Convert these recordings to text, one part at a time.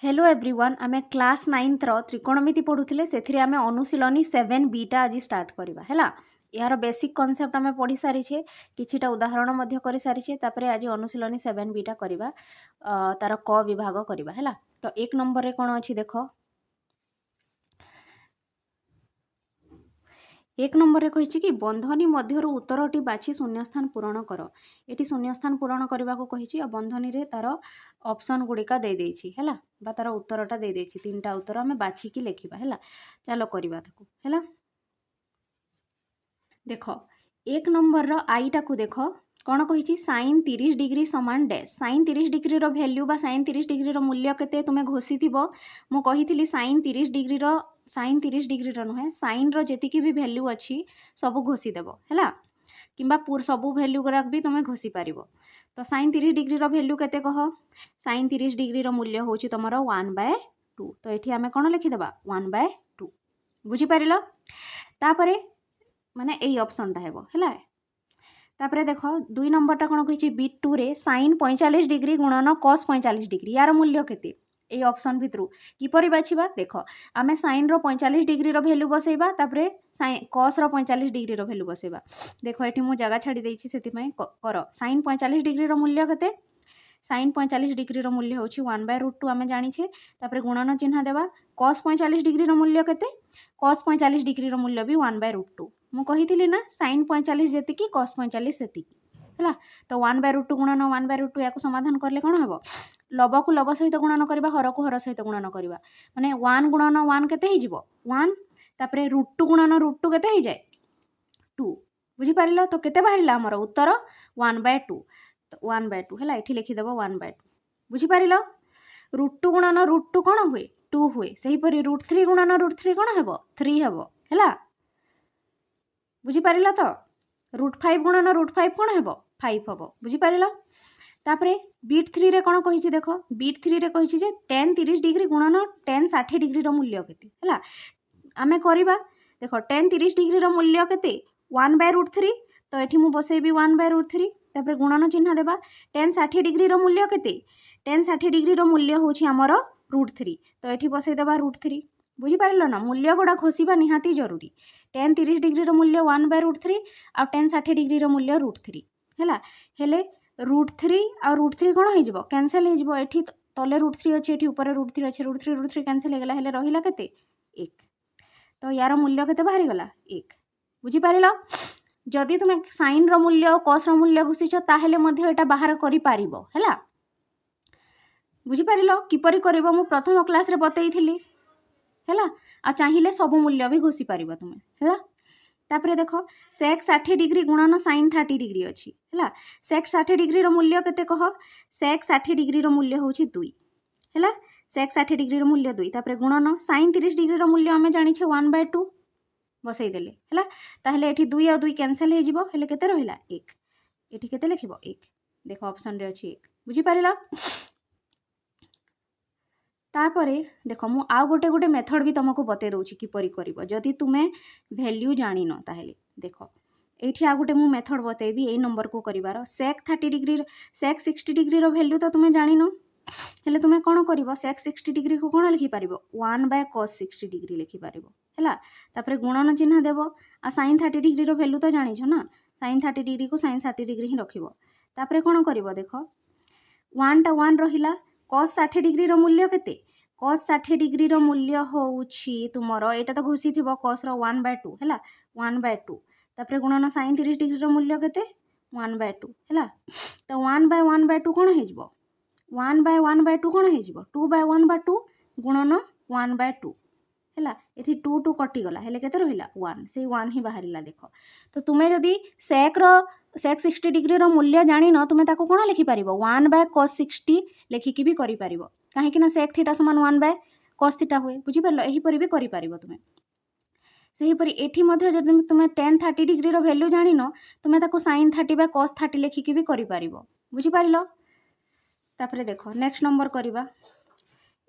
Hello everyone आमे class 9th रो त्रिकोणमिति पढ़ुथिले सेथिरे आमे अनुशीलनी 7b टा आज स्टार्ट करबा हैला। यार बेसिक कॉन्सेप्ट आमे पढ़ी सारी छे, किछिटा उदाहरण मध्य करि सारी छे। तापरे आज अनुशीलनी 7b टा करबा, तार क विभाग करबा हैला। तो एक नंबर रे कोन अछि देखो, एक नंबर रे कहिछि कि बंधनी मध्यरु उत्तरटी बाछि शून्यस्थान पूरण कर। एटी शून्यस्थान पूरण करबा को कहिछि आ बंधनी रे तार ऑप्शन गुडिका दे देछि हैला, बा तार उत्तरटा दे देछि। तीनटा उत्तर हमें बाछि कि लेखिबा हैला। चलो करबा ताकू हैला। देखो एक नंबर रो आईटा को देखो कौन कही sin 30 डिग्री समान डैश। sin 30 डिग्री रो वैल्यू बा sin 30 डिग्री रो मूल्य केते तुमे घोषी थिबो। मु कही sin 30 डिग्री रो नुहे sin रो जेतिकी भी वैल्यू अच्छी सब घोषी देबो हैला, किंबा पूर सबू वैल्यू गुराक भी तुमे घोषी पारिबो। तो sin 30 डिग्री रो वैल्यू केते कह, sin 30 डिग्री रो मूल्य होची तमरो 1/2। तो एठी हमें कोन लिखि देबा 1/2। बुझी पारिलो। तापरे माने एई ऑप्शन टा हेबो हैला। तापरे देखो दुई नंबरटा कोन कहिछि बीट 2 रे sin 45 डिग्री गुणन cos 45 डिग्री यार मूल्य केते। एई ऑप्शन भितरु किपरि बाछिबा देखो, आमे sin रो 45 डिग्री रो वैल्यू बसेइबा, तापरे cos रो 45 डिग्री रो वैल्यू बसेइबा। देखो एठी मु जगह छाडी देइछि सेति पय कर। sin 45 डिग्री रो मूल्य केते, sin 45 डिग्री रो मूल्य होछि 1/√2 आमे जानि छे। तापरे गुणन चिन्ह देबा। cos 45 डिग्री रो मूल्य केते, cos 45 डिग्री रो मूल्य भी 1/√2। मु कहिथिली ना sin 45 जेतिकी cos 45 सेतिकी हैला। तो 1/√2 गुणन 1/√2 याको समाधान करले कोन हबो, लब को लब सहित गुणन करबा, हर को हर सहित गुणन करबा। माने 1 गुणन 1 केते हे जिवो 1, तापरे √2 गुणन √2 केते हे जाय 2। बुझी पारिलो। तो केते बाहरिला हमर उत्तर 1/2। तो 1/2 हैला, एठी लिखि देबो 1/2। बुझी पारिलो। √2 गुणन √2 कोन हुए 2 हुए, सही परि √3 गुणन √3 कोन हेबो 3 हेबो हैला। बुझी पारिलो। तो √5 गुणन √5 कोन हेबो 5 हेबो। बुझी पारिलो। तापरे बीट 3 रे कोन कहिछि देखो, बीट 3 रे कहिछि जे tan 30 डिग्री गुणन tan 60 डिग्री रो मूल्य केते हैला। आमे करिबा देखो tan 30 डिग्री रो मूल्य केते 1/√3। तो एठी मु बसेबी 1/√3, तापरे गुणन चिन्ह देबा। tan 60 डिग्री रो मूल्य केते, tan 60 डिग्री रो मूल्य होछि हमर √3। तो एठी बसै देबा √3। बुझी पारिलो ना, मूल्य गुडा खोसिबा निहाती जरूरी। tan 30 डिग्री रो मूल्य 1/√3 आ tan 60 डिग्री रो मूल्य √3 हैला। हेले √3 आ √3 कोन हे जिवो कैंसिल हे जिवो। एठी तले √3 अछि, एठी ऊपर √3 अछि, √3 कैंसिल हे गेला, हेले रहिला केते 1। तो यार मूल्य केते बाहरी गला 1। बुझी पारिलो। जदि तुमे sin रो मूल्य और cos रो मूल्य घुसिछ ताहेले मध्ये एटा बाहर करि पारिबो हैला। बुझी पारिलो किपरि करिवो मु प्रथम क्लास रे बतैथिली हैला। आ चाहिले सब मूल्य भी घोषी पारिबो तुमे हैला। तापरे देखो sec 60 डिग्री गुणन sin 30 डिग्री अछि हैला। sec 60 डिग्री रो मूल्य केते कह, sec 60 डिग्री रो मूल्य होछि 2 हैला। sec 60 डिग्री रो मूल्य 2, तापरे गुणन sin 30 डिग्री रो मूल्य हमें जानि छे 1/2 बसई देले हैला। ताहले एठी 2 और 2 कैंसिल हे जिवो, हेले केते रहिला 1। एठी केते लिखिबो 1। देखो ऑप्शन रे अछि 1। बुझी पारिला। तापरे देखो मु आउ गोटे मेथड भी तुमको बते दउछि किपरि करिवो जदि तुमे वैल्यू जानि न ताहेले। देखो एठी आ गोटे मु मेथड बतेबी ए नंबर को करिवार। sec 30 डिग्री sec 60 डिग्री रो वैल्यू तो तुमे जानि न, हेले तुमे कोन करिवो sec 60 डिग्री को कोन लिखि पारिबो 1/cos 60 डिग्री लिखि पारिबो हैला। तापरे गुणन चिन्ह देबो। आ sin 30 डिग्री रो वैल्यू तो जानि छ ना, sin 30 डिग्री को sin 60 डिग्री ही रखिबो। तापरे कोन करिवो देखो 1 टा 1 रहिला। cos 60 डिग्री रो मूल्य केते, cos 60 डिग्री रो मूल्य होउछि तुमरो एटा तो घोषी थिबो cos रो 1/2 हैला 1/2। तापरे गुणन sin 30 डिग्री रो मूल्य केते 1/2 हैला। तो 1/1/2 कोन हे जिवो 1/1/2 कोन हे जिवो 2/1/2 गुणन 1/2 हैला। एथि 2 2 कटि गला, हेले केते रहिला 1, से 1 ही बाहरिला। देखो तो तुमे जदि sec 60 डिग्री रो मूल्य जानि न, तुमे ताको कोन लिखि पारिबो 1/cos 60 लेखि कि भी करि पारिबो। काहे कि ना sec थीटा समान 1/cos थीटा हुए। बुझि पारलो, एही परि भी करि पारिबो तुमे। सेही परि एठी मध्ये जदि तुमे tan 30 डिग्री रो वैल्यू जानि न, तुमे ताको sin 30/cos 30 लेखि कि भी करि पारिबो। बुझि पारिलो। तापरे देखो नेक्स्ट नंबर करिबा।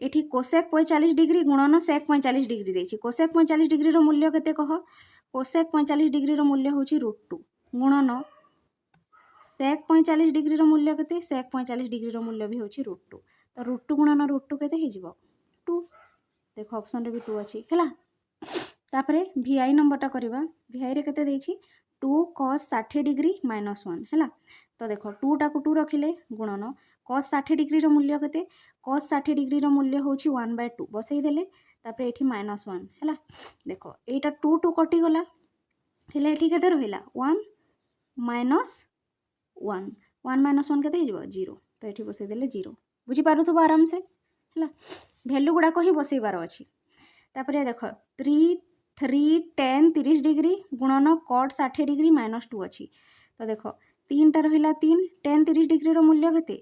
एठी cosec 45 डिग्री गुणन sec 45 डिग्री देछि। cosec 45 डिग्री रो मूल्य केते कह, cosec 45 डिग्री रो मूल्य होछि √2 गुणन sec 45 डिग्री रो मूल्य केते, sec 45 डिग्री रो मूल्य भी होछि √2। तो रुट टू गुणन रुट टू केते हो 2 देख ऑप्शन रे भी 2 अच्छी है तापरे VI नंबरटा करवा VI रे केते देछि 2 cos 60 डिग्री माइनस 1 है तो देख 2 टाकू 2 रखिले गुणन cos 60 डिग्री मूल्य केते cos 60 डिग्री मूल्य होछि 1/2 बसई देले तापरे एठी माइनस 1 है देख एटा 2 2 कटि गला हेले एठी केते रहिला 1 माइनस 1 1 माइनस 1 केते हो 0 तो एठी बसई देले 0 बुझी पारुथबो आराम से है वैल्यू गुड़ा ही बसईबार अच्छी तापर देख 3 3 10 30 डिग्री गुणन cot 60 डिग्री माइनस 2 अच्छी तो देख 3 टा रहा 3 10 30 डिग्री मूल्य केते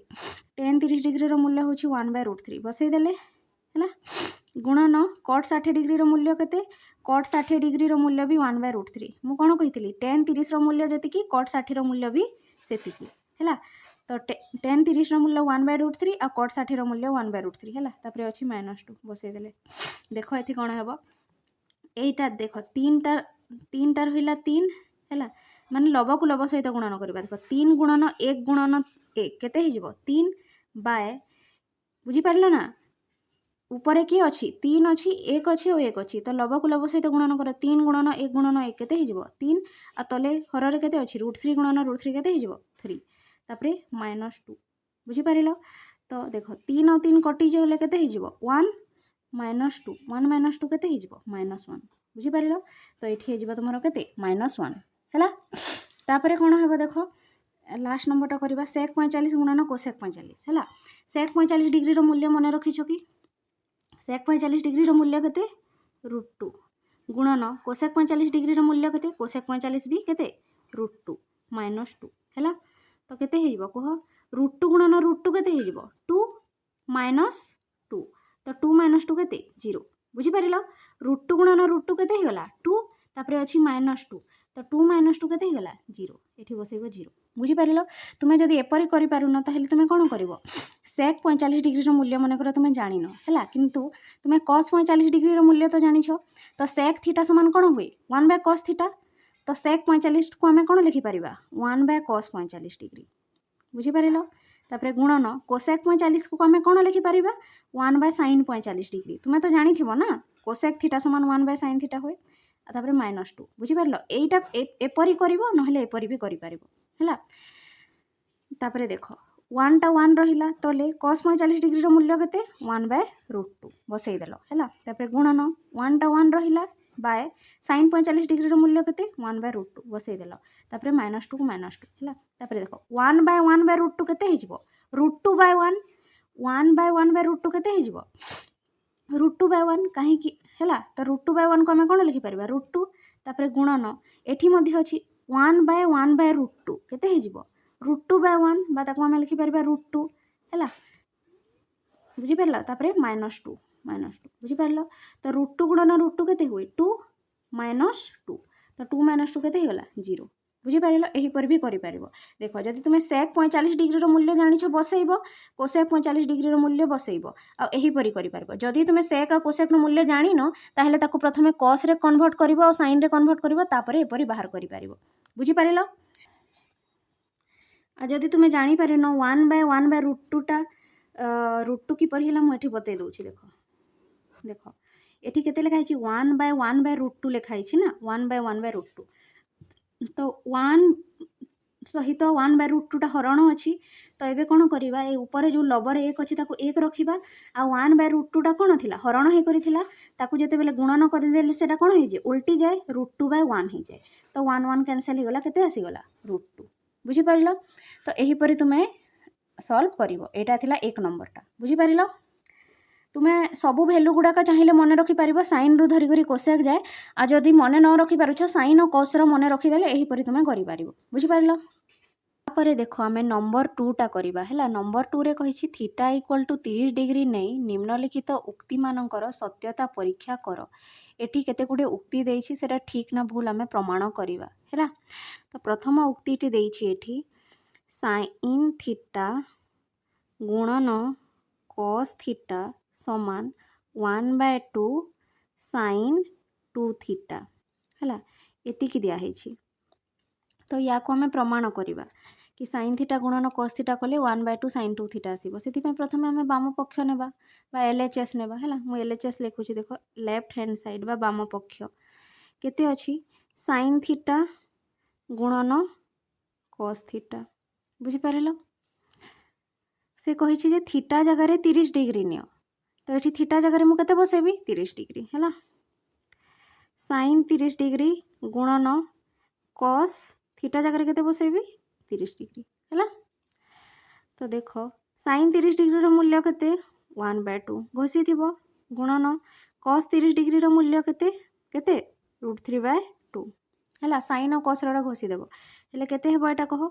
10 30 डिग्री मूल्य हूँ 1/√3 बसई देले है गुणन cot 60 डिग्री मूल्य केते cot 60 डिग्री मूल्य भी 1/√3 मु कौन कही 10 30 मूल्य जी cot 60 मूल्य भी सेति है तो 10 30 मूल्य 1/√3 आ cot 60 मूल्य 1/√3 है तापर अच्छी -2 बसई देले देख ये कौन हम यहीटा देख 3 टा रहा 3 है माने लब को लब सहित गुणन करवा देख 3 गुणन 1 गुणन 1 केते हो 3 बाय बुझीपार ना ऊपर किए अच्छी 3 अच्छी 1 अच्छी और 1 अच्छी तो लब को लब सहित गुणन कर 3 गुणन 1 गुणन 1 केते हो 3 आ तले हर केते अच्छी √3 गुणन √3 केते हो 3 तापरे -2 बुझीपार तो देख 3 और 3 कटि गले केते हो 1 -2 1 -2 केते हो -1 बुझीपार तो ये तुम केते -1 है तापर कौन हम देख लास्ट नंबरटा करवा sec 45 गुणन cosec 45 है sec 45 डिग्री मूल्य मन रखीछ कि sec 45 डिग्री मूल्य केते √2 गुणन cosec 45 डिग्री मूल्य केते cosec 45 भी केते √2 -2 है तो केते हो कह √2 गुणन √2 केते हो 2 -2 तो 2 -2 केते 0 बुझीपार √2 गुणन √2 केते होगा 2 तापर अच्छी -2 तो 2 -2 केते होगा 0 ये बसैब 0 बुझीपार तुम्हें जब एपरी करूँ तो तुम कौन कर sec 45 डिग्री मूल्य मनकर तुम जान है किंतु तुम्हें cos 45 डिग्री मूल्य तो जान तो sec थीटा समान कौन हुए 1/cos थीटा तो sec 45 को आम कौन लिखिपर 1/cos 45 डिग्री बुझीपार तापर गुणन cosec 45 को आम कौन लिखिपर 1/sin 45 डिग्री तुम्हें तो जानी ना cosec थीटा समान 1/sin थीटा हुए तापर -2 बुझीपार यहीटा एपरी कर ना एपरी भी कर तापर देख 1 टा 1 रहा तले cos 45 डिग्री मूल्य केते 1/√2 बसई देल है तापर गुणन 1 टा 1 रहा बाय sin 45 डिग्री मूल्य केते 1/√2 बसई देल तापर -2 को -2 है तापर देख 1/1/√2 केते हो √2/1 1/1/√2 केते हो √2/1 कहीं है तो √2/1 को आम कौन लिखिपर √2 तापर गुणन एठी मध्य अच्छी 1/1/√2 केते हो √2/1 बा ताको आम लिखिपर √2 है बुझीपार तापर -2 बुझीपार तो √2 गुणन √2 केते हुए 2 -2 तो 2 -2 केते होगा 0 बुझीपार यहीपर भी कर देख जदि तुम sec 45 डिग्री मूल्य जान बसैब cosec 45 डिग्री मूल्य बसैब आहीपर कर जदि तुम sec और cosec मूल्य जान ताहले ताको प्रथमे cos रे कन्वर्ट कर और sin रे कन्वर्ट कर एपरी बाहर कर बुझीपार जदि तुम जापर 1/1/√2 टा √2 किपर है मुझे बतई दूसरी देख देख ये केते लिखाई 1/1/√2 लिखाई ना 1/1/√2 तो 1 सहित 1/√2 टा हरण अच्छी तो ये कौन करवा ये ऊपर जो लबर 1 अच्छी 1 रखा आ 1/√2 टा कौन थी हरण होकर जिते गुणन करदे से कौन हो उल्टी जाए √2/1 हो जाए तो 1 1 कैनसल होगा केते आसीगला √2 बुझीपार तो यहीपर तुम्हें सल्व कर यहाँ 1 नंबरटा बुझीपार तुम्हें सबू भैल्यू गुड़ाक चाहिए मन रखिपर सैन रु धरिक कोसेक जाए आ जदि मन न रखिपार सैन और कस मन रखिदेले यहीपर तुम्हें कर बुझीपार तापर देख आम नंबर 2 टा करवा है नंबर 2 रे कही थीटा इक्वल टू 30 डिग्री नहीं निम्नलिखित उक्ति मानकर सत्यता परीक्षा कर एटी केते गुडे उक्ति देछि सेटा ठीक ना भूल आम प्रमाण करवा है तो प्रथम उक्ति देछि साइन थीटा गुणन cos थीटा समान 1/2 sin 2 थीटा है एतिकी दिखाई तो या को आम प्रमाण करवा कि साइन थीटा गुणन कस थीटा कले 1/2 साइन 2 थीटा आसो से प्रथम आम बाम पक्ष ने LHS ने मुझे LHS लिखुची देख लेफ्ट हैंड साइड बाम पक्ष केते अच्छी साइन थीटा गुणन कस थीटा बुझीपार से कही थीटा जगार 30 डिग्री नियो तो ये थीटा जगार मुझे बसेबी 30 डिग्री है साइन 30 डिग्री गुणन कस थीटा जगार केते बसेबी 30 डिग्री है तो देख साइन 30 डिग्री मूल्य केते 1/2 घोषी थी गुणन कस 30 डिग्री मूल्य केते केते √3/2 है साइन और कस घोषीदेव हेल्ले केते हेबो एटा कह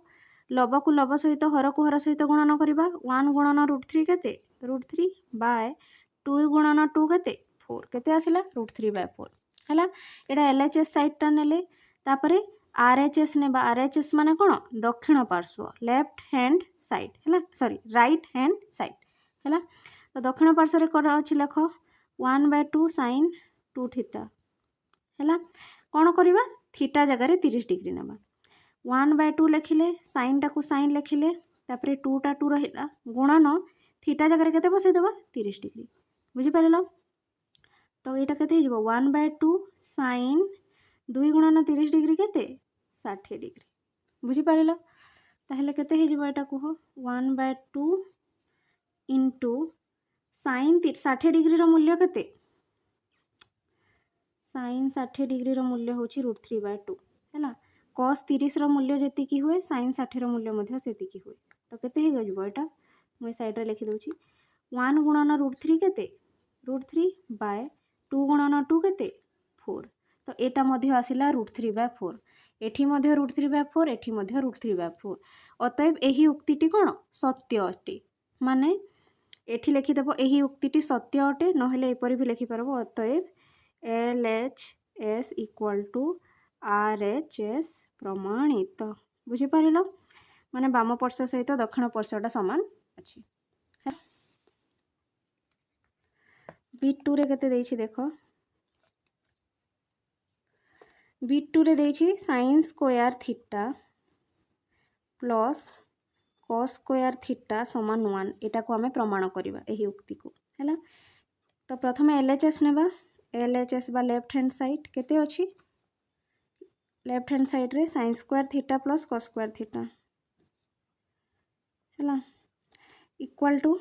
लब को लब सहित हर को हर सहित गुणन करवा 1 गुणन √3 केते √3/2 गुणन 2 केते 4 केते आसिला √3/4 है एटा LHS साइडटा नेले तापरे RHS ने RHS माने कौन दक्षिण पार्श्व लेफ्ट हैंड साइड है सॉरी राइट हैंड साइड है तो दक्षिण पार्श्व कौन अच्छी लेख 1/2 साइन 2 थीटा है कौन करवा थीटा जगार 30 डिग्री ना 1/2 लिखिले साइन टाक साइन लिखिले तापर 2टा 2 रहा गुणन थीटा जगार केते बसईदेवा 30 डिग्री बुझीपार तो यहाँ के 1/2 साइन 2 गुणन 30 डिग्री केते 60 डिग्री बुझीपार ताहले केते यहाँ कह 1/2 इंटू साइन 60 डिग्री मूल्य केते साइन 60 डिग्री मूल्य हूँ √3/2 है कस 30 मूल्य जी हुए साइन 60 मूल्य से हुए तो केते यहाँ मुझे साइड लिखी दूची 1 गुणन √3 केते √3/2 गुणन 2 केते 4 तो यहाँ आसला √3/4 एठी मध्य √3/4 एठी मध्य √3/4 अतएव यही उक्ति कौन सत्य अटे माने एठी लिखिदेव यही उक्ति सत्य अटे नहेले एपरि भी लिखिपार अतएव LHS = RHS प्रमाणित बुझीपार माने बाम पार्श्व सहित दक्षिण पार्श्वटा सामान अच्छी B2 रे केते देछि देख B2 रे देछि sine square theta plus cos square theta समान 1 एटा को आमे प्रमाण करबा एही उक्ति को हैला तो प्रथम LHS नेबा LHS बा लेफ्ट हैंड साइड केते अछि लेफ्ट हैंड साइड रे sine square theta plus cos square theta हैला इक्वल टू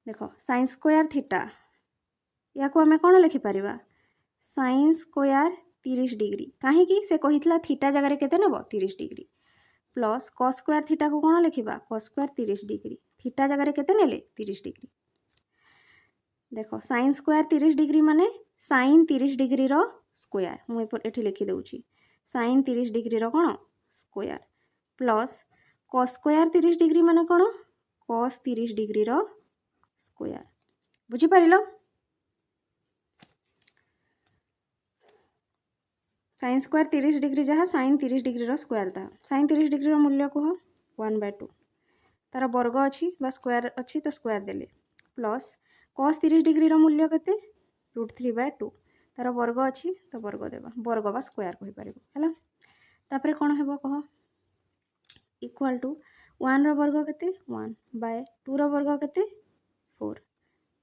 देखो साइन स्क्वायर थीटा या को आमे कोन लिखि परिबा साइन स्क्वायर 30 डिग्री कहीं से कहितला थीटा जगह रे केते नेबो 30 degree plus cos square theta को कोन लिखिबा कस स्क्वायर 30 डिग्री थीटा जगह रे केते नेले 30 डिग्री देखो साइन स्क्वायर 30 डिग्री माने साइन 30 डिग्री रो स्क्वायर मुझे लिखि दूची साइन 30 डिग्री रो कौन square plus cos square 30 degree माने कौन कस 30 डिग्री रो स्क्वायर बुझीपार साइन स्क्वायर 30 डिग्री जहाँ साइन 30 डिग्री रो स्क्वायर था साइन 30 डिग्री रो मूल्य कह 1/2 तार वर्ग अच्छी स्क्वायर अच्छी तो स्क्वायर देले प्लस कस 30 डिग्री रो मूल्य केते √3/2 तार वर्ग अच्छी तो वर्ग देवा वर्ग बा स्क्वायर कहि परिबो हैला तापरे कोन हेबो कह इक्वल टू 1 रो वर्ग केते 1/2 रो वर्ग केते 4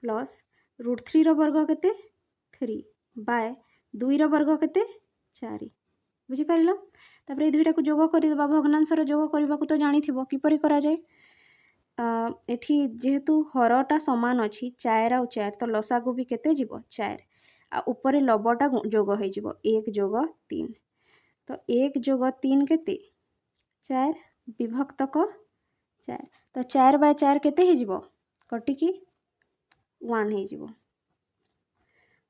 प्लस √3 रो वर्ग केते 3/2 रो वर्ग केते 4 बुझीपार तापरे दुईटा को जोग करदेबा भग्नांशर जोग करने को तो जानी थी किपरि करा जाए एठी जेहेतु हरटा समान अच्छी 4 आउ 4 तो लसागु भी केते जीवो 4 आ ऊपर लबटा जोग हो 1 + 3 तो 1 + 3 केते 4 विभक्तक 4 तो 4/4 केते हो जीवो कटिकी 1 हो जीवो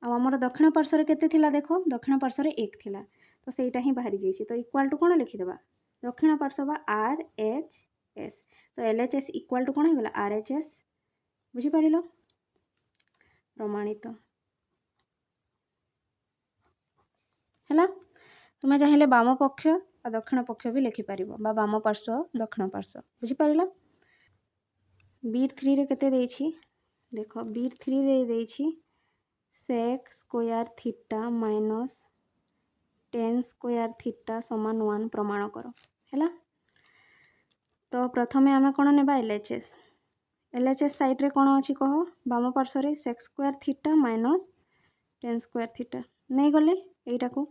आमर दक्षिण पार्श्व केते थिला देखो दक्षिण पार्श्व 1 थिला तो सेटा ही बाहरी जाइए तो इक्वल टू कौन लिखिदेबा दक्षिण पार्श्व RHS तो LHS इक्वल टू कौन होगा RHS बुझीपार प्रमाणित है तुम्हें चाहिए बाम पक्ष और दक्षिण पक्ष भी लिखिपार बाम पार्श्व दक्षिण पार्श्व बुझीपार B3 रे केते देछि देख B3 रे देछि sec square theta minus tan square theta समान 1 प्रमाण कर है तो प्रथमे आम कौन नेबा LHS LHS साइड्रे कौन अच्छी कह बाम पार्श्व sec square theta minus tan square theta नहीं गले यहीटा को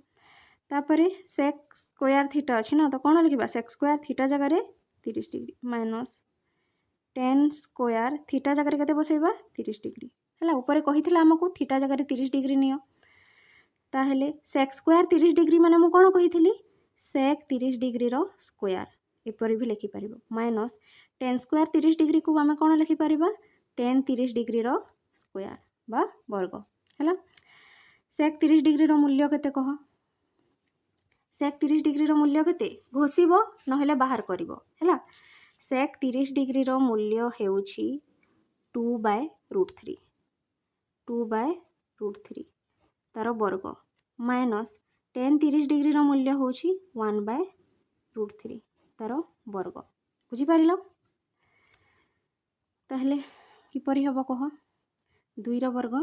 तापर सेक स्क्वायर थीटा अच्छी ना तो कौन लिखा सेक स्क्वायर थीटा जगह 30 degree minus tan square theta जगह के बसैबा 30 डिग्री है ऊपर कही आमको थीटा जगह 30 डिग्री नियो ताहेले सेक स्क्वायर 30 डिग्री माने मु कौन कही सेक 30 डिग्री रो स्क्वायर एपरी भी लिखिपर माइनस टेन स्क्वायर 30 डिग्री को आम कौन लिखिपर टेन 30 डिग्री रो स्क्वायर बा वर्ग है सेक 30 डिग्री रो मूल्य केते कह सेक 30 डिग्री रो मूल्य केते घोषिबो नहेले बाहर करिवो हैला सेक 30 डिग्री रो मूल्य हेउछि 2/√3 2/√3 तार वर्ग माइनस टेन 30 डिग्री रो मूल्य होछि 1/√3 तार वर्ग बुझिपारिल ताहले किपरि हबो कह 2 रो वर्ग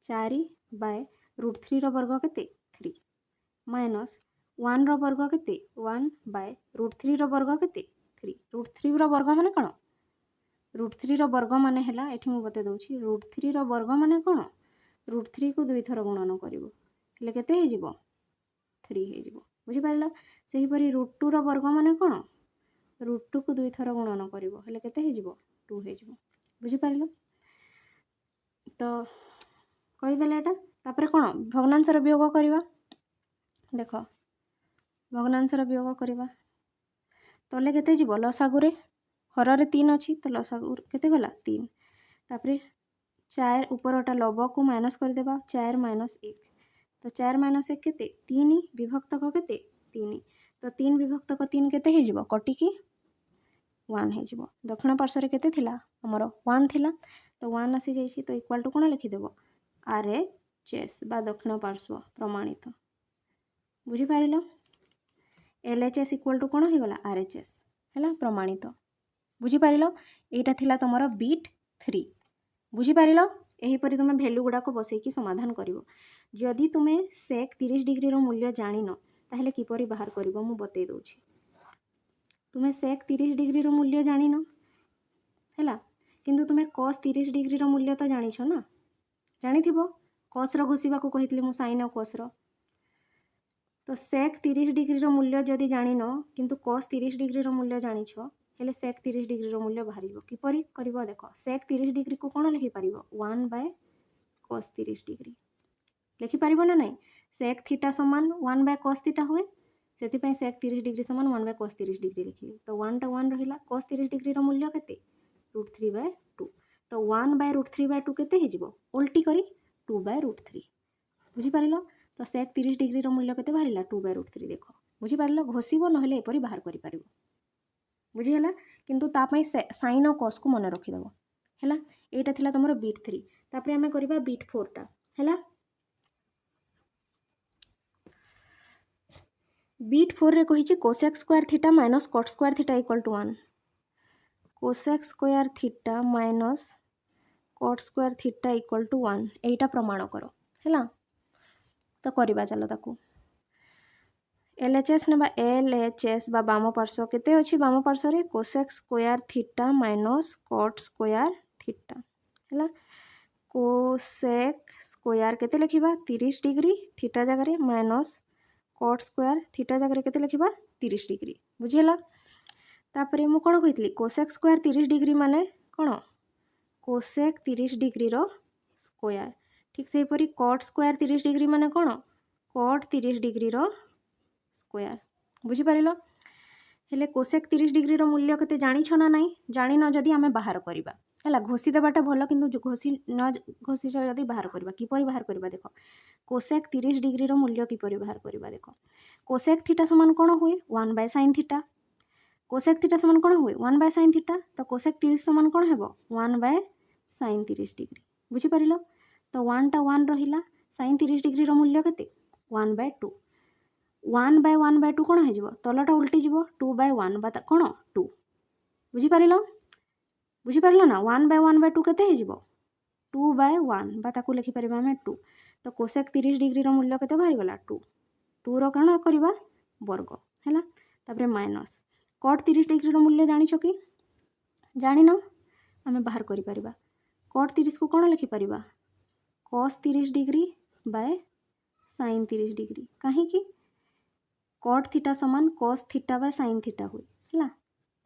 4/√3 रो वर्ग केते 3 माइनस 1 रो वर्ग केते 1/√3 रो वर्ग केते 3 √3 रो वर्ग माने कोन √3 रो वर्ग माने हैला एठी मु बते दउछि √3 रो वर्ग माने कोन √3 को 2 थर गुणन करिवो हेले केते हे जिवो 3 हे जिवो बुझि पाइल सेही परि √2 रो वर्ग माने कोन √2 को 2 थर गुणन करिवो हेले केते हे जिवो 2 हे जिवो बुझि पाइल तो करि देले एटा तापर कोन भग्नांशर वियोग करिवा देख भग्नांशर वियोग करिवा तले केते जिवो लसागुरे हररे 3 अछि तो लसागु केते गला 3 तापर 4 ऊपरटा लब को माइनस कर देबा 4 माइनस 1 तो 4 माइनस 1 केते 3 विभक्तक केते 3 तो 3 विभक्तक 3 केते हे जिवो कटी की 1 हे जिवो दक्षिण पार्श्व केते थिला हमर 1 थिला तो 1 आसी जाइछि तो इक्वल टू कोन लिखि देबो RHS बा दक्षिण पार्श्व प्रमाणित बुझि पारिलो LHS इक्वल टू कोन हे गला RHS हैला प्रमाणित बुझि पारिलो एटा थिला तमरो बीट 3 बुझि पारिलो एही परि तुमे वैल्यू गुडा को बसैकी समाधान करिवो जदि तुमे सेक 30 डिग्री रो मूल्य जानिनो ताहले किपरि बाहर करिवो मु बतै दउछि तुमे सेक 30 डिग्री रो मूल्य जानिनो हैला किंतु तुमे cos 30 डिग्री रो मूल्य तो जानिछो ना जानिथिबो cos रो घोषिबा को कहितली मु sin और cos रो तो सेक 30 डिग्री रो मूल्य जदि जानिनो किंतु cos 30 डिग्री रो मूल्य जानिछो हेले सेक 30 डिग्री रो मूल्य बाहरिबो किपरि करिवो देखो सेक 30 डिग्री को कोन लिखि पारिबो 1/cos 30 डिग्री लिखि पारिबो ना नहीं सेक थीटा समान 1/cos थीटा हुए सेति पय सेक 30 डिग्री समान 1/cos 30 डिग्री लिखिबे तो 1 टा 1 रहिला cos 30 डिग्री रो मूल्य केते √3/2 तो 1/√3/2 केते हे जिवो उल्टी करी 2/√3 बुझि पारिलो तो सेक 30 डिग्री रो मूल्य केते बाहरिला 2/√3 देखो बुझि पारिलो घोषिबो नहले एपरि बाहर करि पारिबो बुझी है किंतु तापाई साइन और कस को मन रखिदेव है यहाँ थिला तुम बीट 3 तापर आम करवा बीट 4 टा है बीट 4 रे कही cosec square theta minus cot square theta equal to 1 cosec square theta minus cot square theta equal to 1 एटा प्रमाण कर है तो करवा चलो ताकू LHS ना LHS बा बाम पार्श्व केते अछि बाम पार्श्व रे cosec square theta minus cot square theta हैला कोसेक स्क्वायर केते लिखिबा 30 डिग्री थीटा जगह रे माइनस कट स्क्वायर थीटा जगह रे केते लिखिबा 30 डिग्री बुझिला तापरे मु कोन कहितली कोसेक स्क्वायर 30 डिग्री माने कोन कोसेक 30 डिग्री रो स्क्वायर ठीक से परी कट स्क्वायर 30 डिग्री माने कोन कट 30 डिग्री रो स्क्वायर बुझी पारिलो हेले कोसेक 30 डिग्री रो मूल्य केते जानि छ ना नहीं जानि न जदी हमें बाहर करबा हैला घोषि देबाटा भलो किंतु घोषि न घोषि जदी बाहर करबा किपरि बाहर करबा देखो कोसेक 30 डिग्री रो मूल्य किपरि बाहर करबा देखो कोसेक थीटा समान कोन हुए 1/sin थीटा कोसेक थीटा समान कोन हुए 1/sin थीटा तो कोसेक 30 समान कोन हेबो 1/sin 30 डिग्री बुझी पारिलो तो 1 टा 1 रहिला sin 30 डिग्री रो मूल्य केते 1/2 1/1/2 कौन हो तलटा उल्टी जीव 2/1 बा कौन 2 बुझीपार ना 1/1/2 केते हो 2/1 बा ताकू लिखिपर आम 2 तो कोसेक 30 डिग्री रो मूल्य केते बाहरी गला 2 रो कौन करवा वर्ग है तापर माइनस कट 30 डिग्री रो मूल्य जानी कि जानिन आमे बाहर करि परिबा cot 30 को कोन लिखि परिबा cos 30 degree by sin 30 degree कहीं कि cot थीटा समान cos theta by sin theta हुए है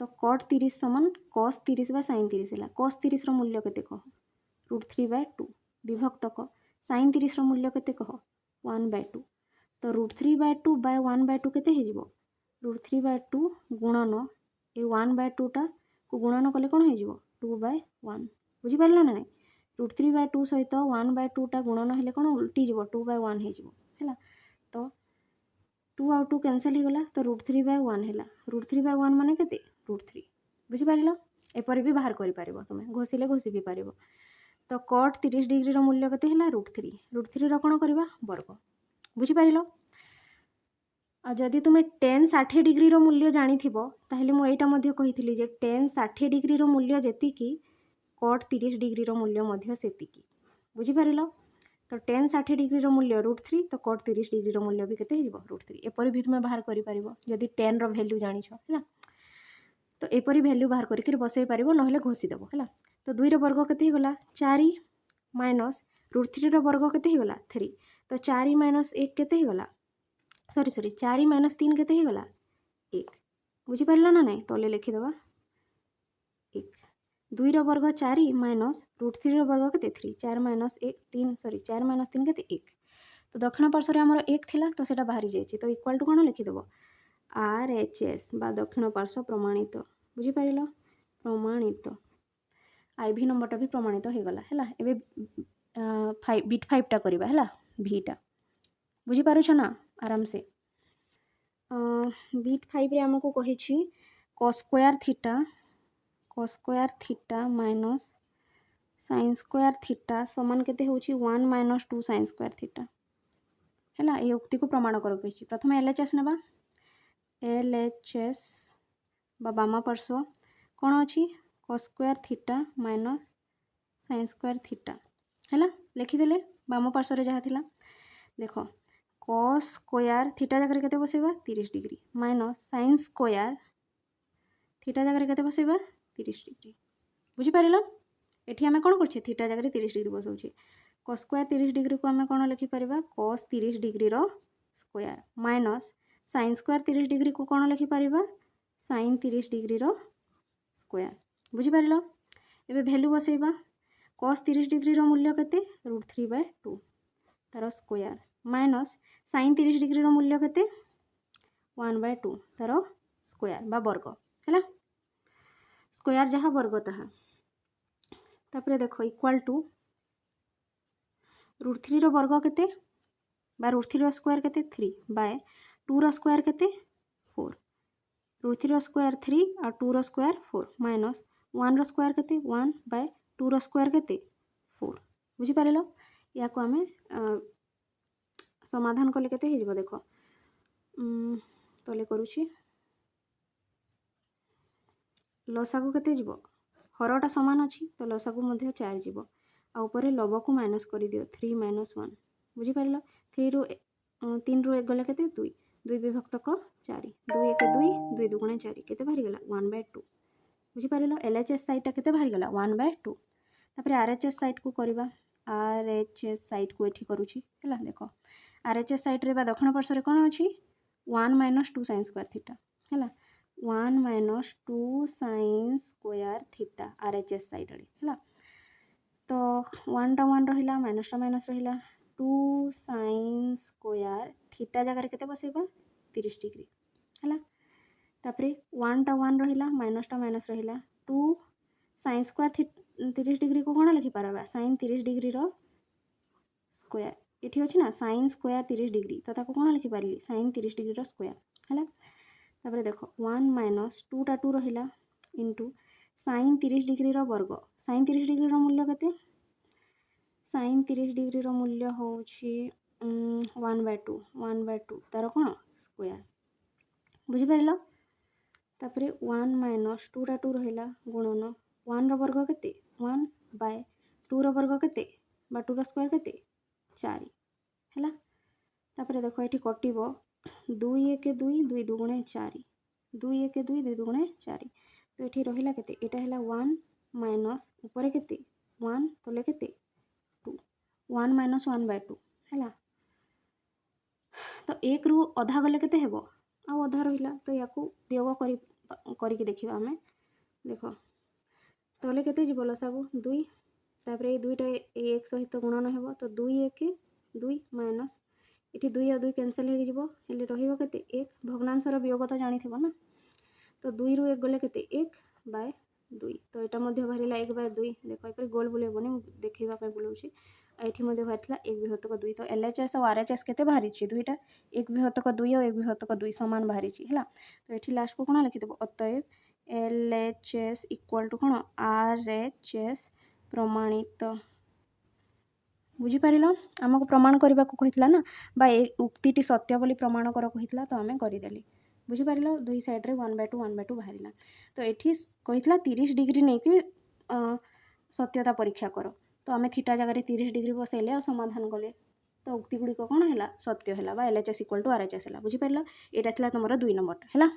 तो cot 30 समान cos 30 बाय sin 30 है cos 30 रो मूल्य केते कह √3/2 विभक्त क sin 30 रो मूल्य केते कह 1/2 तो √3/2 बाय 1/2 केते हे जिवो √3/2 गुणन ए 1/2 टा को गुणन कले कोन हे जिवो 2/1 बुझी पारलो ना नहीं √3/2 सहित 1/2 टा गुणन हेले कोन उल्टी जिवो 2/1 हे जिवो हैला तो 2 आउ 2 कैंसिल हो गला तो √3/1 हैला √3/1 माने केते √3 बुझी पारिलो एपरि भी बाहर करि पारिबो तुमे घोषिले घोषि भी पारिबो तो cot 30 डिग्री रो मूल्य केते हैला √3 √3 रो कोन करबा वर्ग बुझी पारिलो आ जदि तुमे tan 60 डिग्री रो मूल्य जानि थिबो ताहेले मु एटा मध्ये कहिथिली जे tan 60 डिग्री रो मूल्य जेति की cot 30 डिग्री रो मूल्य मध्ये सेति की बुझी पारिलो तो tan 60 डिग्री रो मूल्य √3 तो cot 30 डिग्री रो मूल्य भी केते हिबो √3 एपरि भी तुमे बाहर करि पारिबो जदि tan रो वैल्यू जानि छ हैला तो एपरि वैल्यू बाहर करि के बसै पारिबो नहले घोषि देबो हैला तो 2 रो वर्ग केते हिगला 4 माइनस √3 रो वर्ग केते हिगला 3 तो 4 माइनस 1 केते हिगला सॉरी 4 माइनस 3 केते हिगला 1 बुझी पारलो ना नहीं तले लिखि देबा 1 2 रो वर्ग 4 माइनस √3 रो वर्ग केते 3 4 माइनस 1 3 सॉरी 4 माइनस 3 केते 1 तो दक्षिण पार्श्व रे हमर 1 थिला तो सेटा बाहरी जायछि तो इक्वल टू कोन लिखि देबो RHS बा दक्षिण पार्श्व प्रमाणित बुझी पारिलो प्रमाणित आईवी नंबरटा भी प्रमाणित हो गला हैला एबे बिट 5 टा करबा हैला v टा बुझी पारुछ ना आराम से बिट 5 रे हमको कहिछि cos square theta minus sin square theta समान केते होछि 1 - 2 sin स्क्वायर थीटा हैला ए उक्ति को प्रमाण कर कहिछि प्रथम LHS नेबा LHS बा बामा पार्श्व कोन अछि cos square theta minus sin square theta हैला लिखि देले बामा पार्श्व रे जहा थिला देखो cos स्क्वायर थीटा जगह केते बसेबा 30 degree minus sin square theta जगह केते बसेबा 30 डिग्री बुझी पारिलो एठी हमें कोन करछि थीटा जगह 30 डिग्री बसौछि cos स्क्वायर 30 डिग्री को हमें कोन लिखि परिबा cos 30 डिग्री रो square minus sin square 30 degree को कोन लिखि परिबा sin 30 डिग्री रो स्क्वायर बुझी पारिलो एबे वैल्यू बसेबा cos 30 डिग्री रो मूल्य केते √3/2 तार स्क्वायर माइनस sin 30 डिग्री रो मूल्य केते 1/2 तार स्क्वायर बा वर्ग हैला स्क्वायर जहा वर्ग तहा तापरे देखो इक्वल टू √3 रो वर्ग केते बा √3 रो स्क्वायर केते 3 बाय 2 रो स्क्वायर केते 4 √3 रो स्क्वायर 3 और 2 रो स्क्वायर 4 माइनस 1 रो स्क्वायर केते 1 बाय 2 रो स्क्वायर केते 4 बुझी पारिलो या को हमें समाधान कले केते हे जिवो देखो तले करूछि लसागु केते जिवो हरटा समान अछि तो लसागु मध्ये 4 जिवो आ ऊपर लव को माइनस कर दियो 3 - 1 बुझी पारिलो 3 रो 3 रो 1 गले केते 2 2 विभक्त क 4 2 1 2 2 2 4 केते बाहरी गला 1/2 बुझी पारिलो LHS साइड टा केते बाहरी गला 1/2 तापर RHS साइड को करबा RHS साइड को एठी करूछि हैला देखो RHS साइड रे बा दक्षिण पार्श्व रे कोन अछि 1 - 2 sin स्क्वायर थीटा हैला 1 - 2 sin square theta RHS side रे हैला तो 1 टा 1 रहिला माइनस टा माइनस रहिला 2 sin स्क्वायर थीटा जगह केते बसेबा 30 डिग्री हैला तापरे 1 टा 1 रहिला माइनस टा माइनस रहिला 2 sin स्क्वायर 30 डिग्री को कोन लिखि पारबा sin 30 डिग्री रो स्क्वायर एठी अछि ना sin स्क्वायर 30 डिग्री तो ताको कोन लिखि पारली sin 30 डिग्री रो स्क्वायर हैला तापरे देखो 1 माइनस 2 टा 2 रहिला इनटू sin 30 डिग्री रो वर्ग sin 30 डिग्री रो मूल्य केते sin 30 डिग्री रो मूल्य होछि 1/2 तार कोन स्क्वायर बुझी पारिलो तापरे 1 माइनस 2 टा 2 रहिला गुणन 1 रो वर्ग केते 1 बाय 2 रो वर्ग केते बा 2 रो स्क्वायर केते 4 हैला तापरे देखो एठी कटिबो 2 1 2 2 2 4 2 1 2 2 2 4 तो ये रहा केते एटा है 1 माइनस ऊपर केते 1 तले केते 2 1 माइनस 1/2 है। तो 1 रु अधा गले केते हेबो आ अधा रहिला तो याकू वियोग करी देखिबा आमे देख तले केते जीव लसागु 2 तापर ये दुईटा एक सहित गुणन हेबो तो 2 1 2 माइनस इठी 2 और 2 कैंसिल हो जीवो हेले रहिबो केते 1 भग्नांशर वियोग तो जानिथिबो ना तो 2 रु 1 गले केते 1/2 तो एटा मध्ये बाहरिला 1/2 देखो एपर गोल बुलेबोनी देखैबा पे बुलौछि एठी मध्ये बाहरिला 1 विभक्तक 2 तो एलएचएस और आरएचएस केते बाहरिछि दुईटा 1 विभक्तक 2 और 1 विभक्तक 2 समान बाहरिछि हला। तो एठी लास्ट को कोन लिखि देबो अतएव एलएचएस इक्वल टू कोन आरएचएस प्रमाणित बुझी पारिलो आमको प्रमाण करबा को कहितला ना बा ए उक्तिटी सत्य बोली प्रमाण कर कहितला तो आमे करि देली बुझी पारिलो दुई साइड रे 1/2 बाहरिला। तो एठी कहितला 30 डिग्री नै कि सत्यता परीक्षा कर तो आमे थीटा जगह रे 30 डिग्री बसैले और समाधान कले तो उक्ति गुडी को कोन हैला सत्य हैला बा एलएचएस इक्वल टू आरएचएस हैला बुझी पारिलो एटा थिला तमरो 2 नंबर हैला।